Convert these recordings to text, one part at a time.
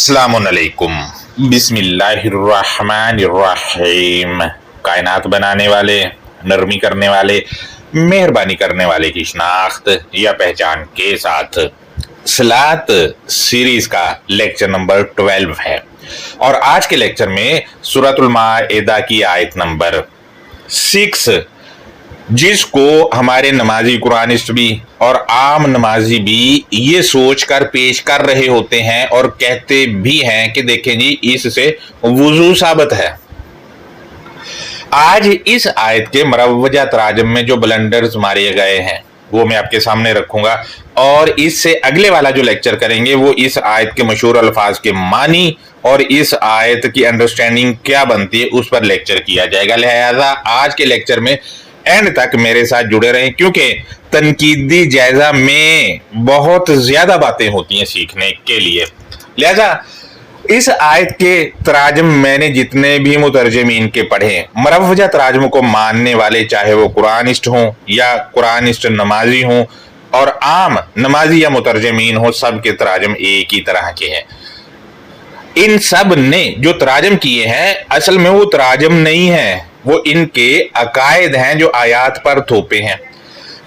अस्सलामुअलैकुम बिस्मिल्लाहिर्रहमानिर्रहीम। कायनात बनाने वाले, नरमी करने वाले, मेहरबानी करने वाले की शनाख्त या पहचान के साथ सलात सीरीज का लेक्चर नंबर 12 है और आज के लेक्चर में सूरतुल माइदा की आयत नंबर 6, जिसको हमारे नमाजी कुरानिस्ट भी और आम नमाजी भी ये सोच कर पेश कर रहे होते हैं और कहते भी हैं कि देखें जी इससे वुजू साबित है। आज इस आयत के मरवजा तराजम में जो ब्लंडर्स मारे गए हैं वो मैं आपके सामने रखूंगा और इससे अगले वाला जो लेक्चर करेंगे वो इस आयत के मशहूर अल्फाज के मानी और इस आयत की अंडरस्टैंडिंग क्या बनती है उस पर लेक्चर किया जाएगा। लिहाजा आज के लेक्चर में एंड तक मेरे साथ जुड़े रहें क्योंकि तनकीदी जायजा में बहुत ज्यादा बातें होती हैं सीखने के लिए। लिहाजा इस आयत के तराजम मैंने जितने भी मुतरजमीन के पढ़े, मरवजा तराजम को मानने वाले चाहे वो कुरानिस्ट हों या कुरानिस्ट नमाजी हों और आम नमाजी या मुतरजमीन हो, सब के तराजम एक ही तरह के हैं। इन सब ने जो तराजम किए हैं असल में वो तराजम नहीं है, वो इनके अकायद हैं जो आयात पर थोपे हैं।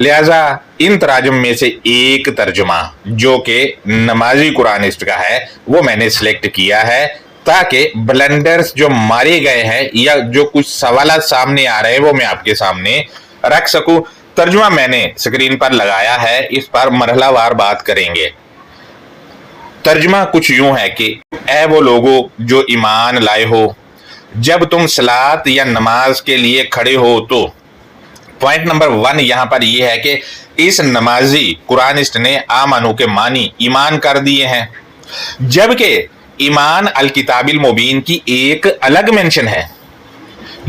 लिहाजा इन तराजम में से एक तर्जुमा जो कि नमाजी कुरानिस्ट का है वो मैंने सिलेक्ट किया है ताकि ब्लंडर्स जो मारे गए हैं या जो कुछ सवाल सामने आ रहे हैं वो मैं आपके सामने रख सकूं। तर्जुमा मैंने स्क्रीन पर लगाया है, इस पर मरहलावार बात करेंगे। तर्जुमा कुछ यूं है कि ऐ वो लोगों जो ईमान लाए हो, जब तुम सलात या नमाज के लिए खड़े हो तो पॉइंट नंबर 1 यहां पर यह है कि इस नमाजी कुरानिस्ट ने आमानू के मानी ईमान कर दिए हैं, जबकि ईमान अल किताबिल मुबीन की एक अलग मेंशन है।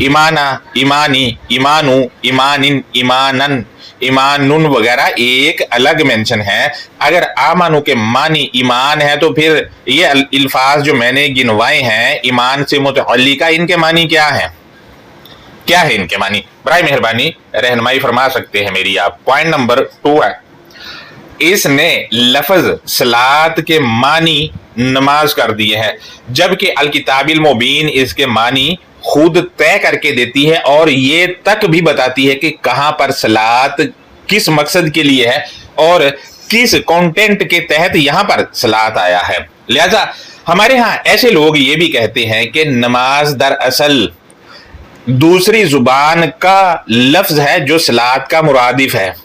ईमाना, ईमानी, ईमानू, ईमानिन, ईमानन, ईमानुन वगैरह एक अलग मेंशन है। अगर आमानू के मानी ईमान है तो फिर ये अल्फाज जो मैंने गिनवाए हैं ईमान से मुतअल्लिका, इनके मानी क्या है? क्या है इनके मानी? बराए मेहरबानी रहनुमाई फरमा सकते हैं मेरी आप। पॉइंट नंबर 2 है, इसने लफ्ज सलात के मानी नमाज कर दिए हैं, जबकि अल किताबिल मुबीन इसके मानी खुद तय करके देती है और ये तक भी बताती है कि कहां पर सलात किस मकसद के लिए है और किस कंटेंट के तहत यहां पर सलात आया है। लिहाजा हमारे यहां ऐसे लोग ये भी कहते हैं कि नमाज दरअसल दूसरी जुबान का लफ्ज है जो सलात का मुरादिफ है।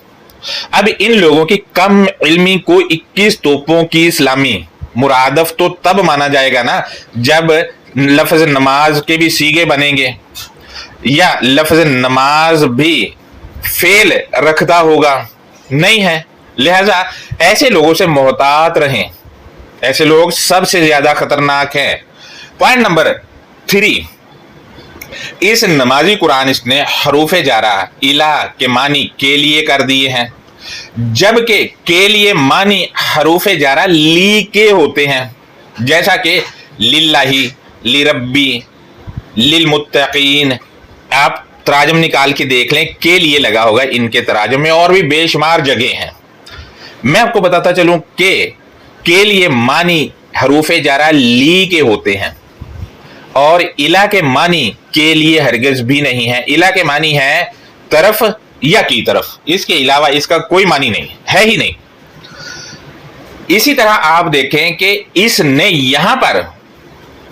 अब इन लोगों की कम इल्मी को 21 तोपों की इस्लामी मुरादफ तो तब माना जाएगा ना जब लफ्ज नमाज के भी सीगे बनेंगे या लफ्ज नमाज भी फेल रखता होगा, नहीं है। लिहाजा ऐसे लोगों से मोहतात रहें, ऐसे लोग सबसे ज्यादा खतरनाक हैं। पॉइंट नंबर 3, इस नमाजी कुरानिस्ट ने हरूफ जारा इला के मानी के लिए कर दिए हैं, जबकि के लिए मानी हरूफ जारा ली के होते हैं, जैसा कि लिल्लाही, लिरब्बी, लिलमुत्तकीन। आप तराजम निकाल के देख लें, के लिए लगा होगा इनके तराजम में और भी बेशुमार जगह हैं। मैं आपको बताता चलूं कि के लिए मानी हरूफ जारा ली के होते हैं और इला के मानी के लिए हरगिज भी नहीं है। इला के मानी है तरफ या की तरफ, इसके अलावा इसका कोई मानी नहीं है ही नहीं। इसी तरह आप देखें कि इसने यहां पर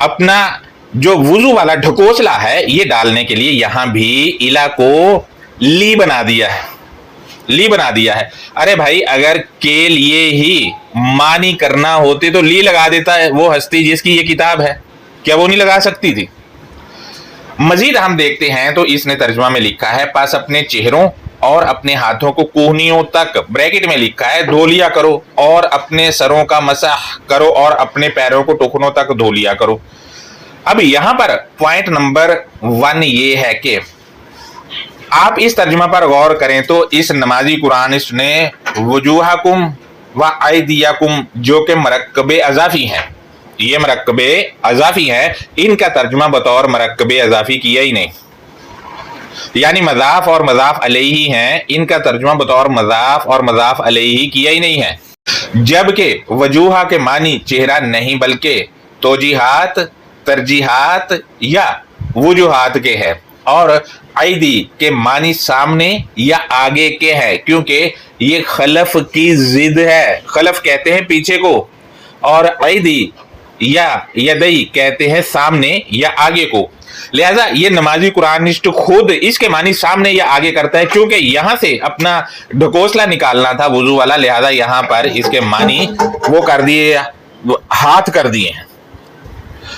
अपना जो वुजू वाला ढकोसला है ये डालने के लिए यहां भी इला को ली बना दिया है, ली बना दिया है। अरे भाई अगर के लिए ही मानी करना होते तो ली लगा देता है वो हस्ती जिसकी ये किताब है, क्या वो नहीं लगा सकती थी? मजीद हम देखते हैं तो इसने तर्जुमा में लिखा है पास अपने चेहरों और अपने हाथों को कोहनियों तक, ब्रैकेट में लिखा है धो लिया करो, और अपने सरों का मसाह करो और अपने पैरों को टुकनों तक धो लिया करो। अब यहां पर पॉइंट नंबर 1 ये है कि आप इस तर्जुमा पर गौर करें तो इस नमाजी कुरानिस्ट ने वजूहकुम व ऐदियकुम जो कि मरकबे अजाफी हैं, ये मरकबे अजाफी हैं, इनका तर्जुमा बतौर मरकबे अजाफी किया ही नहीं, यानी मजाफ और मजाफ अलैहि हैं, इनका तर्जुमा बतौर मजाफ और मजाफ अलैहि किया ही नहीं है। जबकि वजूहा के मानी चेहरा नहीं बल्कि तोजीहात, तरजीहात या वजूहात के हैं, और ऐदी के मानी सामने या आगे के हैं, क्योंकि ये खलफ की जिद है। खलफ कहते हैं पीछे को, और ऐदी या यदई कहते हैं सामने या आगे को। लिहाजा ये नमाजी कुरानिस्ट खुद इसके मानी सामने या आगे करता है, क्योंकि यहां से अपना ढकोसला निकालना था वुजू वाला, लिहाजा यहां पर इसके मानी वो कर दिए, हाथ कर दिए हैं।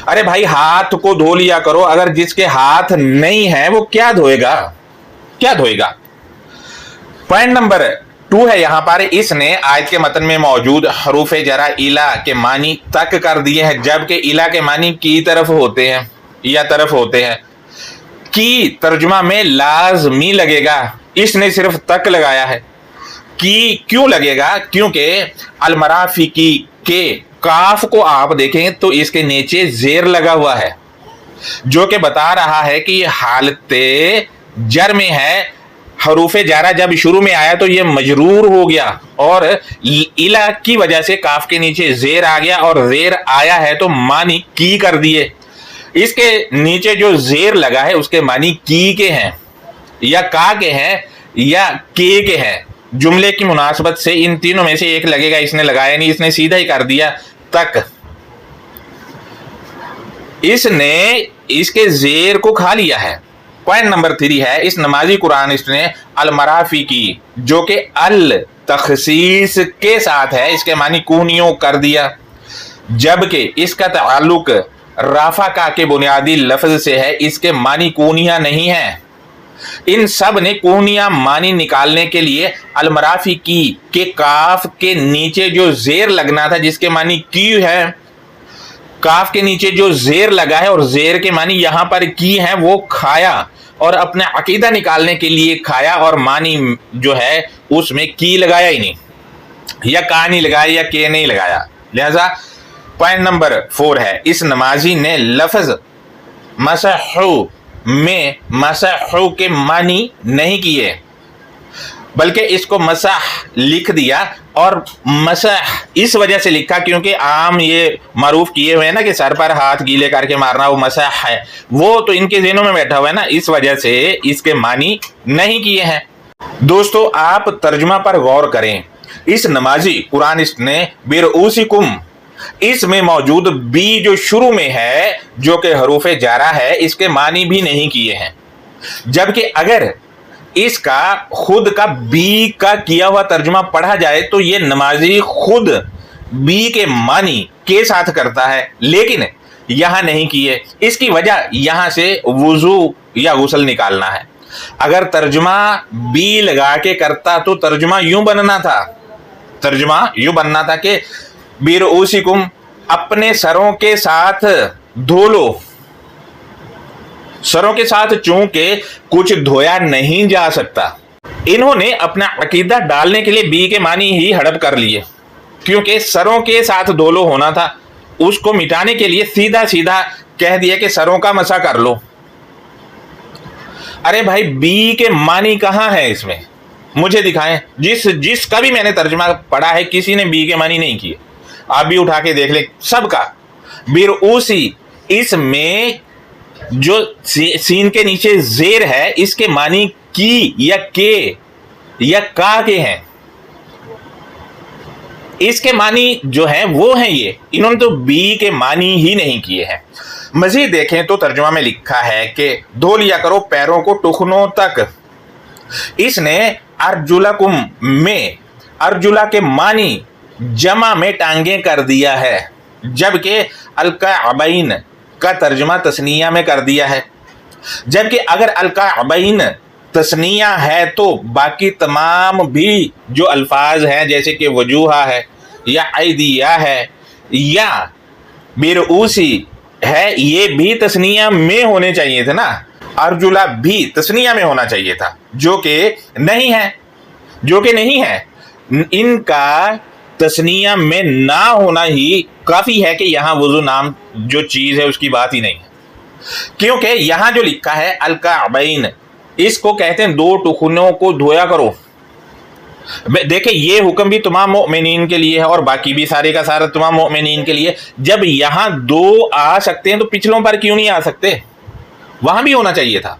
अरे भाई हाथ को धो लिया करो, अगर जिसके हाथ नहीं है वो क्या धोएगा, क्या धोएगा। पॉइंट नंबर 2 है यहां पर, इसने आयत के मतन में मौजूद हरूफ जरा इला के मानी तक कर दिए हैं, जबकि इला के मानी की तरफ होते हैं या तरफ होते हैं। की तर्जुमा में लाजमी लगेगा, इसने सिर्फ तक लगाया है। की क्यों लगेगा, क्योंकि अलमराफिकी के काफ को आप देखें तो इसके नीचे जेर लगा हुआ है, जो कि बता रहा है कि हालते जर में है। हरूफ जारा जब शुरू में आया तो ये मजरूर हो गया, और इला की वजह से काफ के नीचे जेर आ गया, और जेर आया है तो मानी की कर दिए। इसके नीचे जो जेर लगा है उसके मानी की के हैं, या का के हैं, या के हैं। जुमले की मुनासबत से इन तीनों में से एक लगेगा, इसने लगाया नहीं, इसने सीधा ही कर दिया तक। इसने इसके जेर को खा लिया है। पॉइंट नंबर 3 है, इस नमाजी कुरानिस्ट ने अलमराफी की, जो कि अल तखसीस के साथ है, इसके मानी कूनियों कर दिया, जबकि इसका ताल्लुक राफा का के बुनियादी लफ्ज से है, इसके मानी कूनिया नहीं है। इन सब ने कूनिया मानी निकालने के लिए अलमराफी की के काफ के नीचे जो जेर लगना था, जिसके मानी की है, काफ के नीचे जो जेर लगा है और जेर के मानी यहां पर की है, वो खाया और अपने अकीदा निकालने के लिए खाया, और मानी जो है उसमें की लगाया ही नहीं, या का नहीं लगाया, या के नहीं लगाया। लिहाजा पॉइंट नंबर 4 है, इस नमाजी ने लफ्ज मसहू में मसहू के मानी नहीं किए, बल्कि इसको मसह लिख दिया, और मसह इस वजह से लिखा क्योंकि आम ये मारूफ किए हुए हैं ना कि सर पर हाथ गीले करके मारना वो मसह है, वो तो इनके ज़हनों में बैठा हुआ है ना, इस वजह से इसके मानी नहीं किए हैं। दोस्तों आप तर्जुमा पर गौर करें, इस नमाजी कुरानिस्ट ने बिरऊसिकुम, इसमें मौजूद बी जो शुरू में है, जो कि हरूफ जारा है, इसके मानी भी नहीं किए हैं, जबकि अगर इसका खुद का बी का किया हुआ तर्जुमा पढ़ा जाए तो ये नमाजी खुद बी के मानी के साथ करता है, लेकिन यहां नहीं किए। इसकी वजह यहां से वुजू या गुस्ल निकालना है। अगर तर्जुमा बी लगा के करता तो तर्जुमा यूं बनना था, तर्जुमा यूं बनना था कि बिरऊसिकुम, अपने सरों के साथ धो लो। सरों के साथ चूंकि कुछ धोया नहीं जा सकता, इन्होंने अपना अकीदा डालने के लिए बी के मानी ही हड़प कर लिए, क्योंकि सरों के साथ धो लो होना था, उसको मिटाने के लिए सीधा सीधा कह दिया कि सरों का मसा कर लो। अरे भाई बी के मानी कहां है इसमें, मुझे दिखाएं। जिसका भी मैंने तर्जुमा पढ़ा है किसी ने बी के मानी नहीं किए, आप भी उठा के देख ले सबका। बिरऊसी, इसमें जो सीन के नीचे जेर है, इसके मानी की या के या का के हैं, इसके मानी जो है वो हैं ये, इन्होंने तो बी के मानी ही नहीं किए हैं। मजीद देखें तो तर्जुमा में लिखा है कि धो लिया करो पैरों को टुकनों तक। इसने अर्जुलकुम में अर्जुला के मानी जमा में टांगे कर दिया है, जबकि अलकाबैन का तर्जुमा तस्निया में कर दिया है। जबकि अगर अलकाबैन तस्निया है तो बाकी तमाम भी जो अल्फाज हैं, जैसे कि वजूहा है या ऐदिया है या बिरऊसी है, ये भी तस्निया में होने चाहिए थे ना। अर्जुला भी तस्निया में होना चाहिए था, जो कि नहीं है। इनका तस्निया में ना होना ही काफी है कि यहां वुजू नाम जो चीज है उसकी बात ही नहीं है, क्योंकि यहां जो लिखा है अलकाबैन, इसको कहते हैं दो टुकनों को धोया करो। देखे ये हुक्म भी तमाम मोमिनीन के लिए है और बाकी भी सारे का सारा तमाम मोमिनीन के लिए। जब यहां दो आ सकते हैं तो पिछलों पर क्यों नहीं आ सकते? वहां भी होना चाहिए था,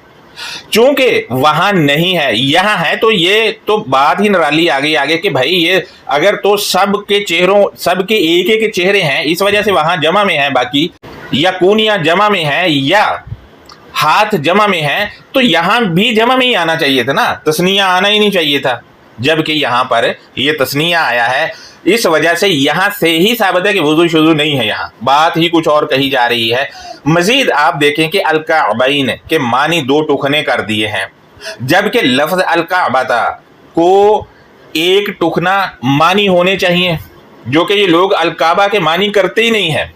चूंकि वहां नहीं है, यहां है, तो ये तो बात ही निराली आ गई आगे कि भाई ये अगर तो सबके चेहरों, सबके एक एक चेहरे हैं, इस वजह से वहां जमा में है, बाकी या कूनिया जमा में है या हाथ जमा में है, तो यहां भी जमा में ही आना चाहिए था ना, तस्निया आना ही नहीं चाहिए था। जबकि यहां पर ये तस्निया आया है, इस वजह से यहां से ही साबित है कि वुजू शुजू नहीं है, यहां बात ही कुछ और कही जा रही है। मजीद आप देखें कि अलकाबैन के मानी दो टुकने कर दिए हैं, जबकि लफ्ज अलकाबता को एक टुकना मानी होने चाहिए, जो कि ये लोग अलकाबा के मानी करते ही नहीं है,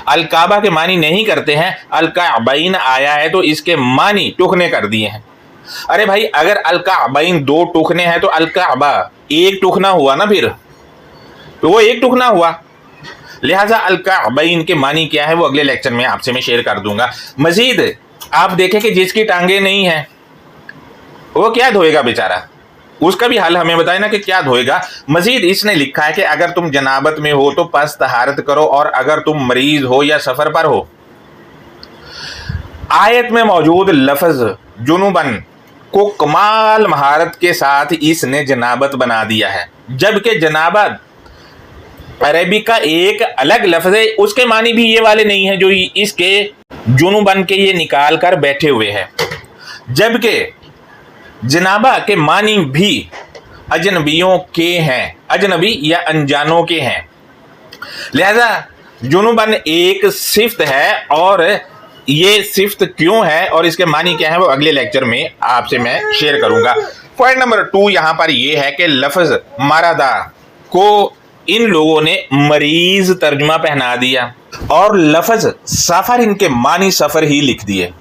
अलकाबा के मानी नहीं करते हैं। अलकाबैन आया है तो इसके मानी टुकने कर दिए हैं। अरे भाई अगर अलकाबैन दो टुकने हैं तो अलकाबा एक टुकना हुआ ना, फिर तो वो एक टुकना हुआ। लिहाजा अलकाबैन के मानी क्या है वो अगले लेक्चर में आपसे मैं शेयर कर दूंगा। मजीद आप देखें कि जिसकी टांगे नहीं है वो क्या धोएगा बेचारा, उसका भी हाल हमें बताए ना कि क्या धोएगा। मजीद इसने लिखा है कि अगर तुम जनाबत में हो तो पस तहारत करो, और अगर तुम मरीज हो या सफर पर हो। आयत में मौजूद लफ्ज जुनूबन को कमाल महारत के साथ इसने जनाबत बना दिया है, जबकि जनाबत अरबी का एक अलग लफ्ज है, उसके मानी भी ये वाले नहीं है जो इसके जुनूबन के ये निकाल कर बैठे हुए हैं। जबकि जनाबा के मानी भी अजनबियों के हैं, अजनबी या अनजानों के हैं। लिहाजा जुनूबन एक सिफ्त है, और ये सिफ्त क्यों है और इसके मानी क्या है वो अगले लेक्चर में आपसे मैं शेयर करूंगा। पॉइंट नंबर 2 यहां पर ये है कि लफ्ज मरदा को इन लोगों ने मरीज तर्जुमा पहना दिया, और लफ्ज सफर इनके मानी सफर ही लिख दिए।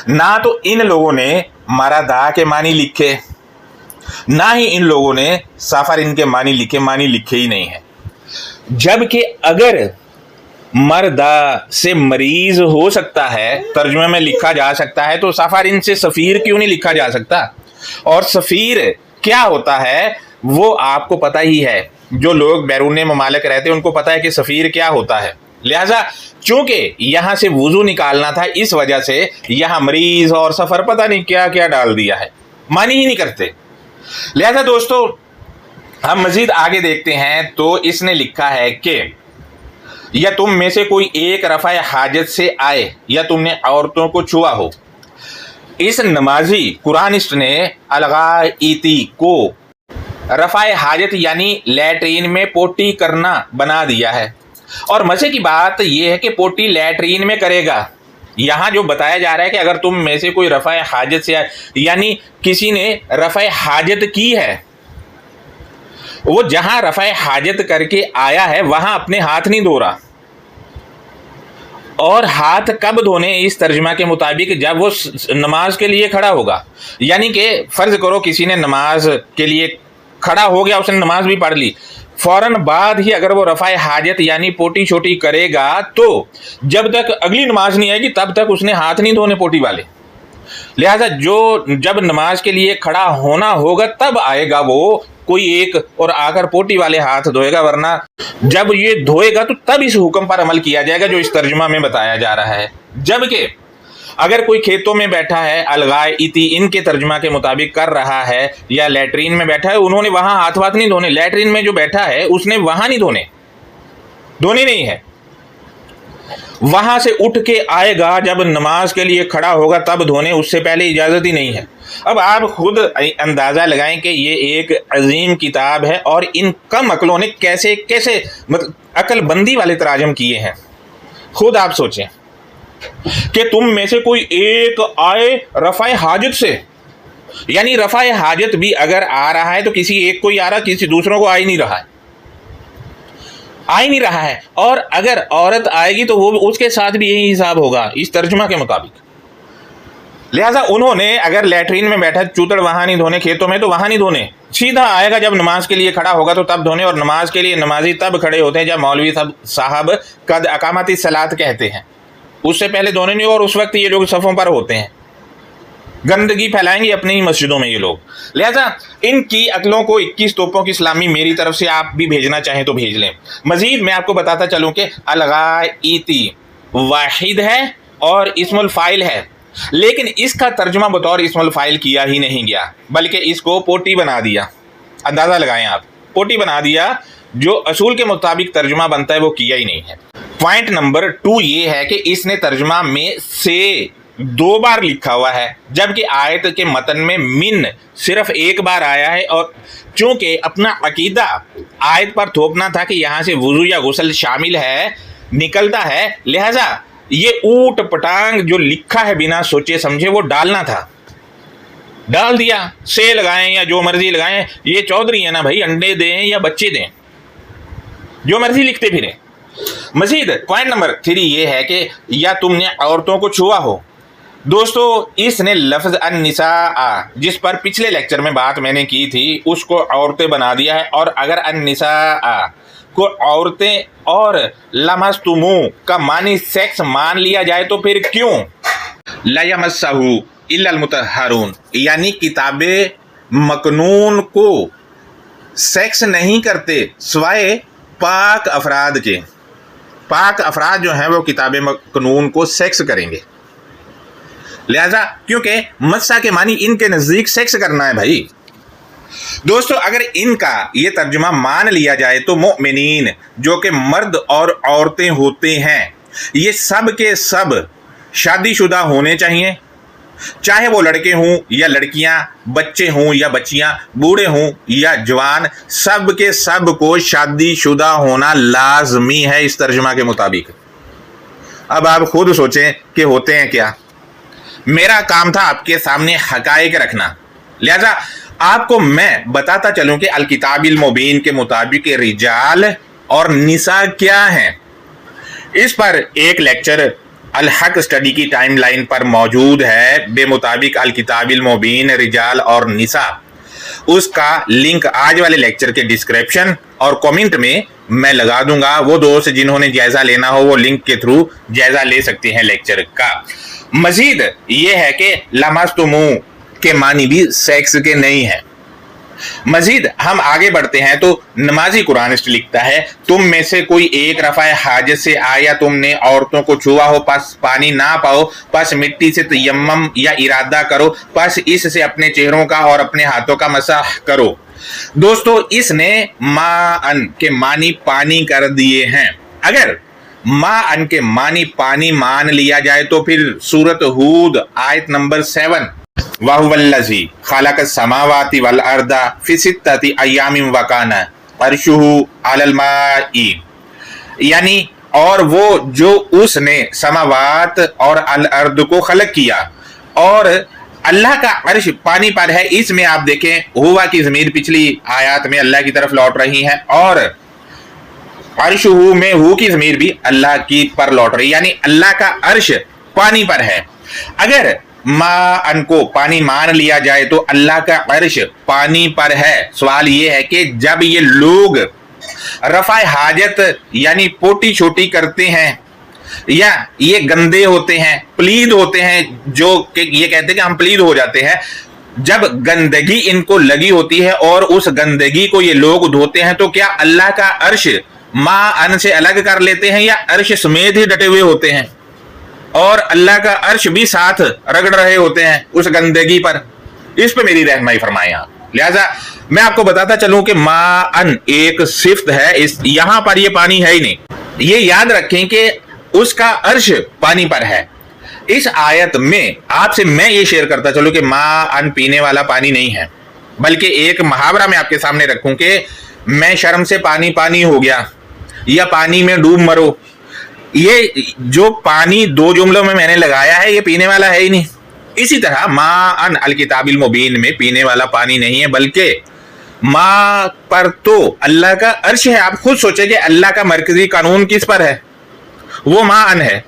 ना तो इन लोगों ने मरदा के मानी लिखे, ना ही इन लोगों ने सफर इनके मानी लिखे, मानी लिखे ही नहीं है। जबकि अगर मरदा से मरीज हो सकता है, तर्जुमे में लिखा जा सकता है, तो सफारिन से सफ़ीर क्यों नहीं लिखा जा सकता? और सफ़ीर क्या होता है वो आपको पता ही है, जो लोग बैरून ममालिक रहते हैं उनको पता है कि सफ़ीर क्या होता है। लिहाजा चूंकि यहाँ से वुजू निकालना था, इस वजह से यहाँ मरीज और सफ़र पता नहीं क्या क्या डाल दिया है, मानी ही नहीं करते। लिहाजा दोस्तों हम मजीद आगे देखते हैं तो इसने लिखा है कि या तुम में से कोई एक रफ़ा हाजत से आए या तुमने औरतों को छुआ हो। इस नमाजी कुरानिस्ट ने अलगाइती को रफ़ा हाजत यानी लैट्रीन में पोटी करना बना दिया है, और मजे की बात यह है कि पोटी लैट्रीन में करेगा। यहाँ जो बताया जा रहा है कि अगर तुम में से कोई रफ़ा हाजत से आए, यानी किसी ने रफ़ा हाजत की है, वो जहां रफ़ा हाजत करके आया है वहां अपने हाथ नहीं धो रहा। और हाथ कब धोने इस तर्जमा के मुताबिक? जब वो नमाज के लिए खड़ा होगा। यानी कि फ़र्ज़ करो किसी ने नमाज के लिए खड़ा हो गया, उसने नमाज भी पढ़ ली, फ़ौरन बाद ही अगर वो रफ़ा हाजत यानी पोटी छोटी करेगा तो जब तक अगली नमाज नहीं आएगी तब तक उसने हाथ नहीं धोने पोटी वाले। लिहाजा जो जब नमाज के लिए खड़ा होना होगा तब आएगा वो कोई एक और आकर पोटी वाले हाथ धोएगा, वरना जब ये धोएगा तो तब इस हुक्म पर अमल किया जाएगा जो इस तर्जुमा में बताया जा रहा है। जबकि अगर कोई खेतों में बैठा है, अलगाइती इनके तर्जुमा के मुताबिक कर रहा है, या लैट्रीन में बैठा है, उन्होंने वहां हाथ वाथ नहीं धोने। लैट्रीन में जो बैठा है उसने वहां नहीं धोने नहीं है, वहां से उठ के आएगा जब नमाज के लिए खड़ा होगा तब धोने, उससे पहले इजाज़त ही नहीं है। अब आप खुद अंदाज़ा लगाएं कि ये एक अजीम किताब है और इन कम अकलों ने कैसे कैसे मतलब अक्लबंदी वाले तराजम किए हैं। खुद आप सोचें कि तुम में से कोई एक आए रफ़ा हाजत से, यानी रफ़ा हाजत भी अगर आ रहा है तो किसी एक को ही आ रहा, किसी दूसरों को आ ही नहीं रहा है। और अगर औरत आएगी तो वो उसके साथ भी यही हिसाब होगा इस तर्जुमा के मुताबिक। लिहाजा उन्होंने अगर लैट्रीन में बैठा चूतड़ वहां नहीं धोने, खेतों में तो वहां नहीं धोने, सीधा आएगा जब नमाज के लिए खड़ा होगा तो तब धोने। और नमाज के लिए नमाजी तब खड़े होते हैं जब मौलवी साहब कद अकामती सलात कहते हैं, उससे पहले धोने नहीं, और उस वक्त ये लोग सफ़ों पर होते हैं। गंदगी फैलाएंगे अपनी ही मस्जिदों में ये लोग। लिहाजा इनकी अकलों को 21 तोपों की सलामी मेरी तरफ से आप भी भेजना चाहें तो भेज लें। मजीद मैं आपको बताता चलूं कि अलगाइती वाहिद है और इस्मुल फाइल है, लेकिन इसका तर्जुमा बतौर इस्मुल फाइल किया ही नहीं गया, बल्कि इसको पोटी बना दिया। अंदाज़ा लगाएं आप, पोटी बना दिया, जो असूल के मुताबिक तर्जुमा बनता है वो किया ही नहीं है। पॉइंट नंबर 2 ये है कि इसने तर्जुमा में से 2 बार लिखा हुआ है, जबकि आयत के मतन में मिन सिर्फ 1 बार आया है। और चूंकि अपना अकीदा आयत पर थोपना था कि यहाँ से वुज़ू या गुस्ल शामिल है, निकलता है, लिहाजा ये ऊट पटांग जो लिखा है बिना सोचे समझे वो डालना था, डाल दिया। से लगाएं या जो मर्जी लगाएं, ये चौधरी है ना भाई, अंडे दें या बच्चे दें, जो मर्जी लिखते फिरें। मजीद पॉइंट नंबर 3 ये है कि या तुमने औरतों को छुआ हो। दोस्तों इसने लफ्ज़ अन्निसा जिस पर पिछले लेक्चर में बात मैंने की थी उसको औरतें बना दिया है। और अगर अन्निसा को औरतें और लमस्तुमू का मानी सेक्स मान लिया जाए तो फिर क्यों ला यमस्सहू इल्लल मुतहहरून, यानी किताबे मकनून को सेक्स नहीं करते सिवाय पाक अफराद के। पाक अफराद जो हैं वो किताबे मकनून को सेक्स करेंगे। लिहाजा क्योंकि मस्सा के मानी इनके नज़दीक सेक्स करना है भाई। दोस्तों अगर इनका ये तर्जुमा मान लिया जाए तो मोमिनीन जो कि मर्द और औरतें होते हैं, ये सब के सब शादीशुदा होने चाहिए, चाहे वो लड़के हों या लड़कियां, बच्चे हों या बच्चियां, बूढ़े हों या जवान, सब के सब को शादीशुदा होना लाजमी है इस तर्जुमा के मुताबिक। अब आप खुद सोचें कि होते हैं क्या। मेरा काम था आपके सामने हकायक रखना, लिहाजा आपको मैं बताता चलूं कि अल किताबिल मुबीन के मुताबिक रिजाल और निसा क्या हैं। इस पर एक लेक्चर अल हक स्टडी की टाइमलाइन पर मौजूद है बेमुताबिक अल किताबिल मुबीन रिजाल और निसा। उसका लिंक आज वाले लेक्चर के डिस्क्रिप्शन और कमेंट में मैं लगा दूंगा। वो दोस्त जिन्होंने जायजा लेना हो वो लिंक के थ्रू जायजा ले सकते हैं लेक्चर का। मजीद ये है कि लमस्तुमू के मानी भी सेक्स के नहीं है। मजीद हम आगे बढ़ते हैं तो नमाजी कुरानिस्ट लिखता है, तुम में से कोई एक रफ़ाए हाजत से आया, तुमने औरतों को छुआ हो, पस पानी ना पाओ, पस मिट्टी से तयम्मम या इरादा करो, पस इससे अपने चेहरों का और अपने हाथों का मसाह करो। दोस्तों इसने माअन के मानी पानी कर दिए हैं। अगर माअन के मानी पानी मान लिया जाए तो फिर सूरत हूद आयत नंबर 7 वहुवल्लज़ी खलक़स समावाति वल अर्दा फ़ी सित्तति अय्यामिन व काना अर्शुहु अलल माई, यानी और वो जो उसने समावात और अल अर्द को खलक किया और अल्लाह का अर्श पानी पर है। इसमें आप देखें हुआ की ज़मीर पिछली आयत में अल्लाह की तरफ लौट रही है और अर्शुहु में हु की ज़मीर भी अल्लाह की पर लौट रही, यानी अल्लाह का अर्श पानी पर है। अगर माअन को पानी मान लिया जाए तो अल्लाह का अर्श पानी पर है। सवाल ये है कि जब ये लोग रफ़ाए हाजत यानी पोटी छोटी करते हैं या ये गंदे होते हैं, प्लीद होते हैं, जो कि ये कहते हैं कि हम प्लीद हो जाते हैं, जब गंदगी इनको लगी होती है और उस गंदगी को ये लोग धोते हैं तो क्या अल्लाह का अर्श माअन से अलग कर लेते हैं या अर्श समेत ही डटे हुए होते हैं और अल्लाह का अर्श भी साथ रगड़ रहे होते हैं उस गंदगी पर? इस पे मेरी रहनुमाई फरमाएं आप। लिहाजा मैं आपको बताता चलूं कि माअन एक सिफ्त है, इस यहां पर ये पानी है ही नहीं। ये याद रखें कि उसका अर्श पानी पर है। इस आयत में आपसे मैं ये शेयर करता चलूं कि माअन पीने वाला पानी नहीं है, बल्कि एक मुहावरा मैं आपके सामने रखूं कि मैं शर्म से पानी पानी हो गया या पानी में डूब मरो। ये जो पानी 2 जुमलों में मैंने लगाया है ये पीने वाला है ही नहीं। इसी तरह माअन अल किताबिल मुबीन में पीने वाला पानी नहीं है, बल्कि मा पर तो अल्लाह का अर्श है। आप खुद सोचें कि अल्लाह का मरकजी कानून किस पर है, वो माअन है।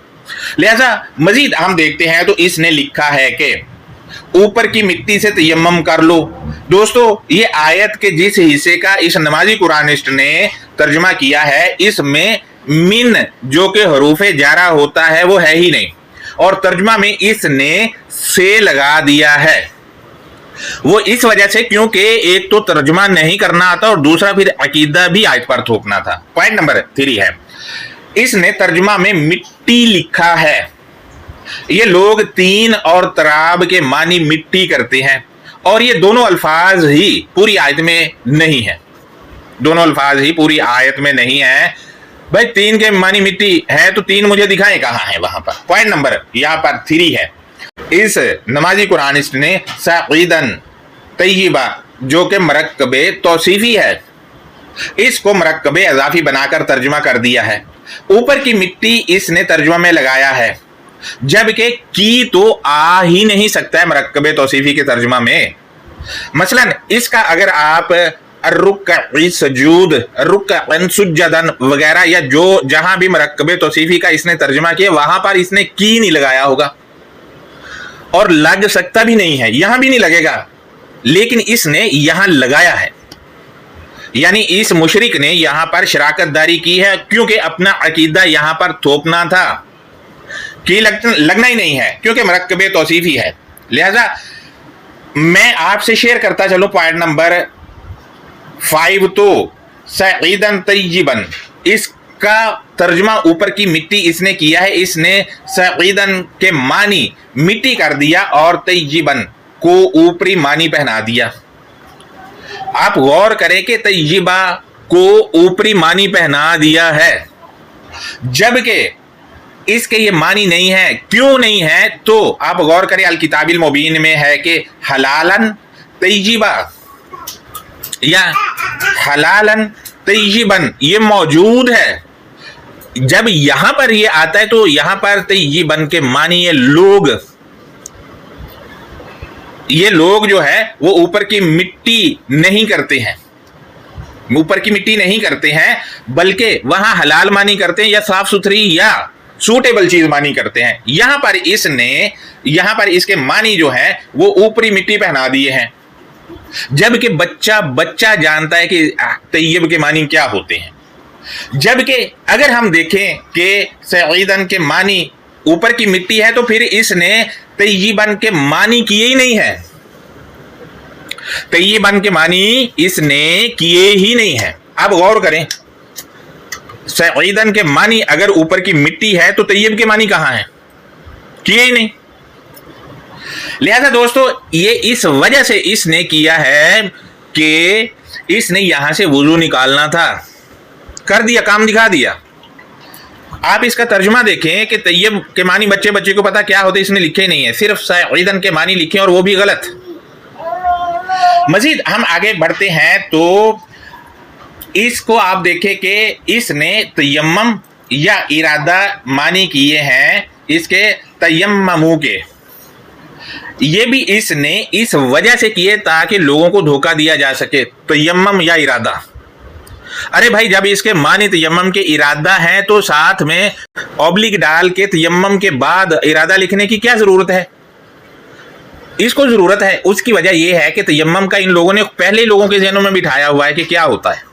लिहाजा मजीद हम देखते हैं तो इसने लिखा है कि ऊपर की मिट्टी से तयम्मम कर लो। दोस्तों ये आयत के जिस हिस्से का इस नमाजी कुरानिस्ट ने तर्जुमा किया है इसमें मिन जो कि हरूफे जारा होता है वो है ही नहीं। और तर्जुमा में इसने से लगा दिया है। वो इस वजह से क्योंकि एक तो तर्जुमा नहीं करना आता और दूसरा फिर अकीदा भी आयत पर थोपना था। पॉइंट नंबर 3 है, इसने तर्जुमा में मिट्टी लिखा है। ये लोग तीन और तराब के मानी मिट्टी करते हैं और ये दोनों अल्फाज ही पूरी आयत में नहीं है, दोनों अल्फाज ही पूरी आयत में नहीं है। भाई तीन के मानी मिट्टी है तो तीन मुझे दिखाएं कहां है वहां पर। पॉइंट नंबर यहां पर 3 है, इस नमाजी कुरानिस्ट ने सईदन तय्यबा जो कि मरकबे तौसीफी है, इसको मरकबे अजाफी बनाकर तर्जुमा कर दिया है। ऊपर की मिट्टी इसने तर्जुमा में लगाया है, जबकि की तो आ ही नहीं सकता है मरकबे तौसीफी के तर्जुमा में। मसलन इसका अगर आप सजूद सुजदन वगैरह या जो जहां भी मरकबे तौसीफी का इसने तर्जुमा किया वहां पर इसने की नहीं लगाया होगा और लग सकता भी नहीं है, यहां भी नहीं लगेगा, लेकिन इसने यहां लगाया है। यानी इस मुशरिक ने यहां पर शराकतदारी की है क्योंकि अपना अकीदा यहां पर थोपना था कि लगना ही नहीं है क्योंकि मरकबे तौसीफी है। लिहाजा मैं आपसे शेयर करता चलो पॉइंट नंबर 5, तो सईदन तय्यबन इसका तर्जुमा ऊपर की मिट्टी इसने किया है, इसने सईदन के मानी मिट्टी कर दिया और तय्यबन को ऊपरी मानी पहना दिया। आप गौर करें कि तय्यबा को ऊपरी मानी पहना दिया है जबकि इसके ये मानी नहीं है। क्यों नहीं है? तो आप गौर करें अल किताबिल मुबीन में है कि हलालन तय्यबा या हलालन तय्यबन ये मौजूद है। जब यहां पर ये आता है तो यहां पर तय्यबन के मानी ये लोग जो है वो ऊपर की मिट्टी नहीं करते हैं, ऊपर की मिट्टी नहीं करते हैं, बल्कि वहां हलाल मानी करते हैं या साफ सुथरी या सूटेबल चीज मानी करते हैं। यहां पर इसके मानी जो है वो ऊपरी मिट्टी पहना दिए हैं, जबकि बच्चा जानता है कि तय्यब के मानी क्या होते हैं। जबकि अगर हम देखें कि सईदन के मानी ऊपर की मिट्टी है तो फिर इसने तय्यबन के मानी किए ही नहीं है, तय्यबन के मानी इसने किए ही नहीं है। अब गौर करें, सईदन के मानी अगर ऊपर की मिट्टी है तो तय्यब के मानी कहां है? किए ही नहीं। लिहाजा दोस्तों ये इस वजह से इसने किया है कि इसने यहां से वुजू निकालना था, कर दिया, काम दिखा दिया। आप इसका तर्जुमा देखें कि तय्यब के मानी बच्चे को पता क्या होते, इसने लिखे नहीं है, सिर्फ सईदन के मानी लिखे और वो भी गलत। मजीद हम आगे बढ़ते हैं तो इसको आप देखें कि इसने तयम्मम या इरादा मानी किए हैं इसके तयम्ममू के, ये भी इसने इस वजह से किए ताकि लोगों को धोखा दिया जा सके। तयम्मम या इरादा, अरे भाई जब इसके मानी तयम्मम के इरादा है तो साथ में ऑब्लिक डाल के तयम्मम के बाद इरादा लिखने की क्या जरूरत है? इसको जरूरत है, उसकी वजह यह है कि तयम्मम का इन लोगों ने पहले लोगों के ज़हनों में बिठाया हुआ है कि क्या होता है,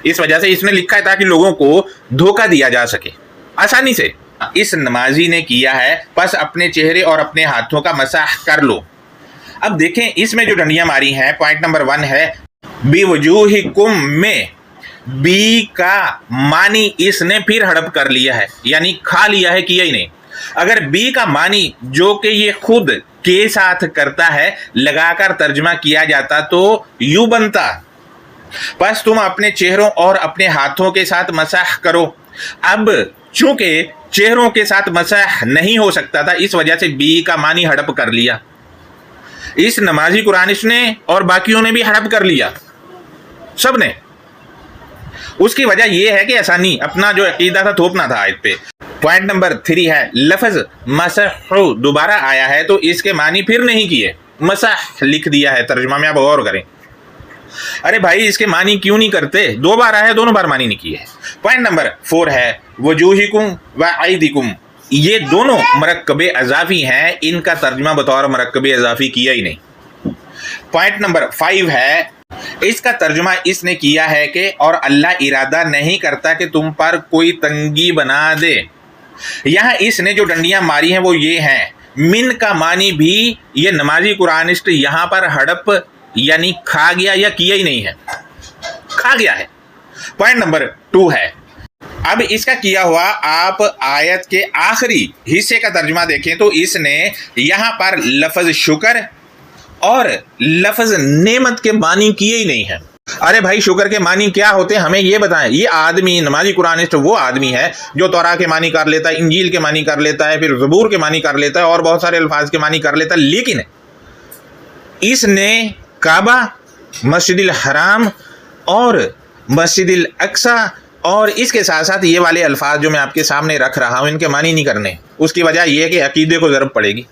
इस वजह से इसने लिखा है ताकि लोगों को धोखा दिया जा सके आसानी से। इस नमाजी ने किया है बस अपने चेहरे और अपने हाथों का मसाह कर लो। अब देखें इसमें जो डंडियां मारी हैं, पॉइंट नंबर 1 है बिवजूहिकुम में बी का मानी इसने फिर हड़प कर लिया है, यानी खा लिया है, किया ही नहीं। अगर बी का मानी जो कि ये खुद के साथ करता है लगाकर तर्जमा किया जाता तो यूं बनता, बस तुम अपने चेहरों और अपने हाथों के साथ मसाह करो। अब चूंकि चेहरों के साथ मसाह नहीं हो सकता था, इस वजह से बी का मानी हड़प कर लिया। इस नमाजी कुरानिश ने और बाकियों ने भी हड़प कर लिया, सब ने। उसकी वजह यह है कि आसानी अपना जो अकीदा था थोपना था आयत पे। पॉइंट नंबर 3 है लफ्ज मसह दोबारा आया है तो इसके मानी फिर नहीं किए, मसह लिख दिया है तर्जुमा में। आप गौर करें, अरे भाई इसके मानी क्यों नहीं करते? 2 बार आया है, दोनों बार मानी नहीं किए। पॉइंट नंबर 4 है वजूहिकुम व आइदिकुम, ये दोनों मरकबे अजाफी हैं, इनका तर्जुमा बतौर मरकबे अजाफी किया ही नहीं। पॉइंट नंबर 5 है इसका तर्जुमा इसने किया है कि और अल्लाह इरादा नहीं करता कि तुम पर कोई तंगी बना दे। यहां इसने जो डंडियां मारी हैं वो ये हैं, मिन का मानी भी ये नमाजी कुरानिस्ट यहां पर हड़प यानी खा गया या किया ही नहीं है, खा गया है। पॉइंट नंबर 2 है, अब इसका किया हुआ आप आयत के आखिरी हिस्से का तर्जुमा देखें तो इसने यहां पर लफ्ज शुक्र और लफ्ज नेमत के मानी किए ही नहीं है। अरे भाई, शुक्र के मानी क्या होते हैं हमें ये बताएं। ये आदमी नमाजी कुरानिस्ट वो आदमी है जो तौरा के मानी कर लेता है, इंजील के मानी कर लेता है, फिर ज़बूर के मानी कर लेता है और बहुत सारे अल्फाज के मानी कर लेता है, लेकिन इसने काबा, मस्जिदुल हराम और मस्जिदुल अक्सा और इसके साथ साथ ये वाले अल्फाज जो मैं आपके सामने रख रहा हूं इनके मानी नहीं करने। उसकी वजह यह है कि अकीदे को ज़रूरत पड़ेगी।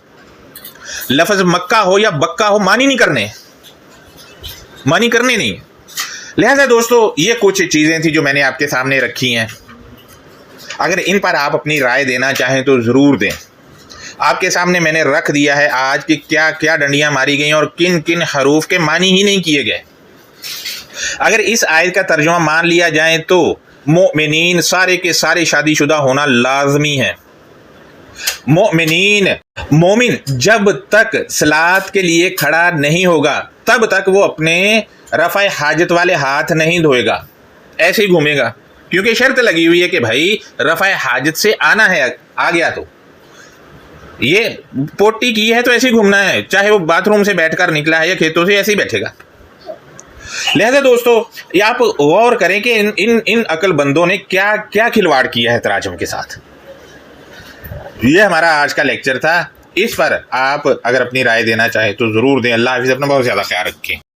लफ्ज़ मक्का हो या बक्का हो, मानी नहीं करने, मानी करने नहीं। लिहाजा दोस्तों, ये कुछ चीज़ें थी जो मैंने आपके सामने रखी हैं। अगर इन पर आप अपनी राय देना चाहें तो ज़रूर दें। आपके सामने मैंने रख दिया है आज कि क्या क्या डंडियां मारी गई और किन किन हरूफ के मानी ही नहीं किए गए। अगर इस आयत का तर्जुमा मान लिया जाए तो मोमिनीन सारे के सारे शादीशुदा होना लाजमी है। मोमिन जब तक सलात के लिए खड़ा नहीं होगा तब तक वो अपने रफ़ा हाजत वाले हाथ नहीं धोएगा, ऐसे ही घूमेगा, क्योंकि शर्त लगी हुई है कि भाई रफ़ा हाजत से आना है, आ गया तो ये पोटी की है तो ऐसे ही घूमना है, चाहे वो बाथरूम से बैठकर निकला है या खेतों से, ऐसे ही बैठेगा। लिहाजा दोस्तों, ये आप गौर करें कि इन अक्लबंदों ने क्या क्या खिलवाड़ किया है तराजम के साथ। ये हमारा आज का लेक्चर था। इस पर आप अगर अपनी राय देना चाहें तो ज़रूर दें। अल्लाह हाफ़िज़, अपना बहुत ज़्यादा ख्याल रखें।